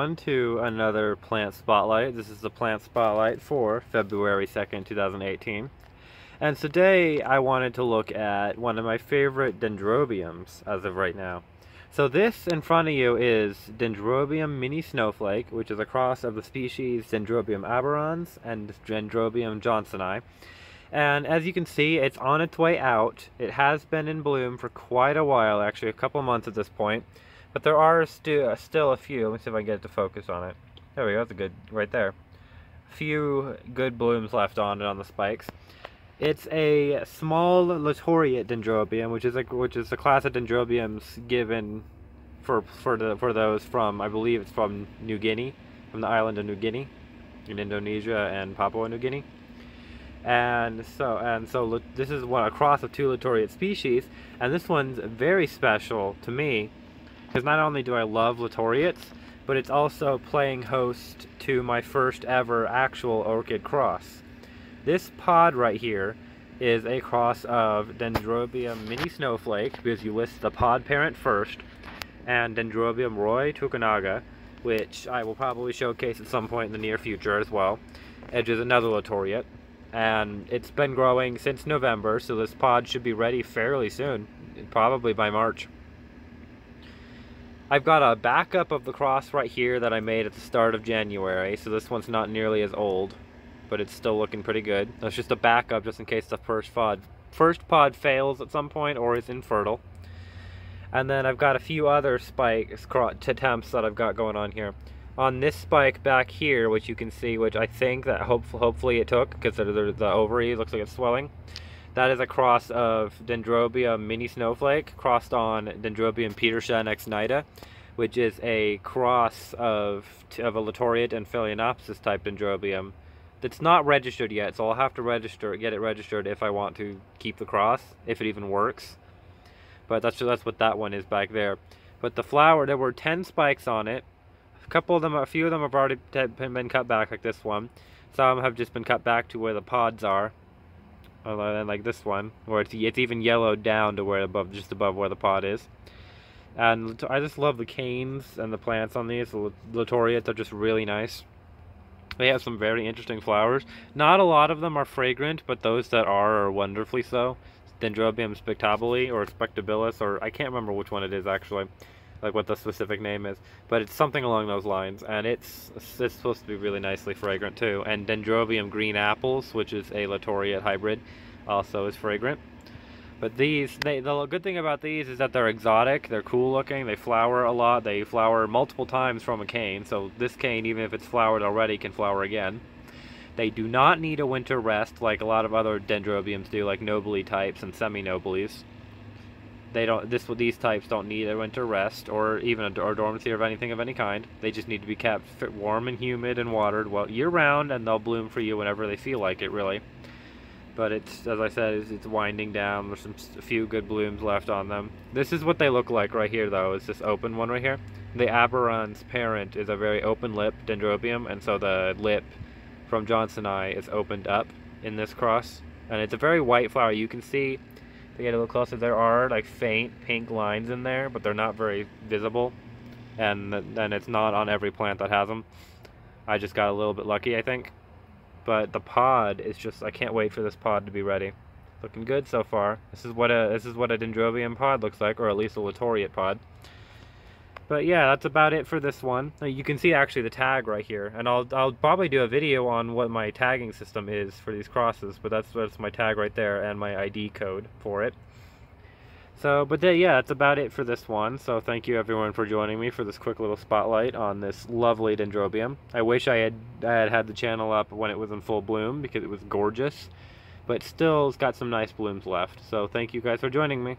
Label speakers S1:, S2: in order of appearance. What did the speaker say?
S1: everyone, to another plant spotlight. This is the plant spotlight for February 2nd, 2018. And today I wanted to look at one of my favorite dendrobiums as of right now. So this in front of you is Dendrobium mini snowflake, which is a cross of the species Dendrobium aberrans and Dendrobium johnsoni. And as you can see, it's on its way out. It has been in bloom for quite a while, actually a couple months at this point. But there are still a few. Let me see if I can get it to focus on it. There we go, that's a good, right there. A few good blooms left on it on the spikes. It's a small latoriate dendrobium, which is a class of dendrobiums given for those from, I believe it's from New Guinea, from the island of New Guinea, in Indonesia and Papua New Guinea. And so this is a cross of two latoriate species, and this one's very special to me. Because not only do I love latoriates, but it's also playing host to my first ever actual orchid cross. This pod right here is a cross of Dendrobium mini snowflake, because you list the pod parent first, and Dendrobium Roy Tukunaga, which I will probably showcase at some point in the near future as well, which is another latoriate. And it's been growing since November, so this pod should be ready fairly soon, probably by March. I've got a backup of the cross right here that I made at the start of January, so this one's not nearly as old, but it's still looking pretty good. That's just a backup just in case the first pod fails at some point or is infertile. And then I've got a few other spikes attempts that I've got going on here. On this spike back here, which you can see, which I think that hopefully it took, because the ovary looks like it's swelling. That is a cross of Dendrobium mini snowflake crossed on Dendrobium Petersen ex nida, which is a cross of a latoriate and Phalaenopsis type dendrobium. That's not registered yet, so I'll have to get it registered if I want to keep the cross, if it even works. But that's what that one is back there. But the flower, there were 10 spikes on it. A few of them have already been cut back, like this one. Some have just been cut back to where the pods are. Like this one, where it's even yellowed down to where just above where the pod is. And I just love the canes and the plants on these. The latoriates are just really nice. They have some very interesting flowers. Not a lot of them are fragrant, but those that are wonderfully so. Dendrobium spectabile or spectabilis, or I can't remember which one it is actually, like what the specific name is, but it's something along those lines, and it's supposed to be really nicely fragrant too. And Dendrobium green apples, which is a latoriate hybrid, also is fragrant. But the good thing about these is that they're exotic, they're cool looking, they flower a lot, they flower multiple times from a cane, so this cane, even if it's flowered already, can flower again. They do not need a winter rest like a lot of other dendrobiums do, like nobile types and semi-nobiles. These types don't need a winter rest or even a dormancy of anything of any kind. They just need to be kept warm and humid and watered year round, and they'll bloom for you whenever they feel like it, really. But it's, as I said, it's winding down. There's a few good blooms left on them. This is what they look like right here, though. It's this open one right here. The aberrans parent is a very open lip dendrobium, and so the lip from johnsoni is opened up in this cross. And it's a very white flower. You can see, if you get a little closer, there are like faint pink lines in there, but they're not very visible. And it's not on every plant that has them. I just got a little bit lucky, I think. But the pod is just, I can't wait for this pod to be ready. Looking good so far. This is what a dendrobium pod looks like, or at least a latoriate pod. But yeah, that's about it for this one. You can see actually the tag right here, and I'll probably do a video on what my tagging system is for these crosses, but that's my tag right there and my ID code for it. So, yeah, that's about it for this one. So thank you everyone for joining me for this quick little spotlight on this lovely dendrobium. I wish I had the channel up when it was in full bloom, because it was gorgeous, but still it's got some nice blooms left. So thank you guys for joining me.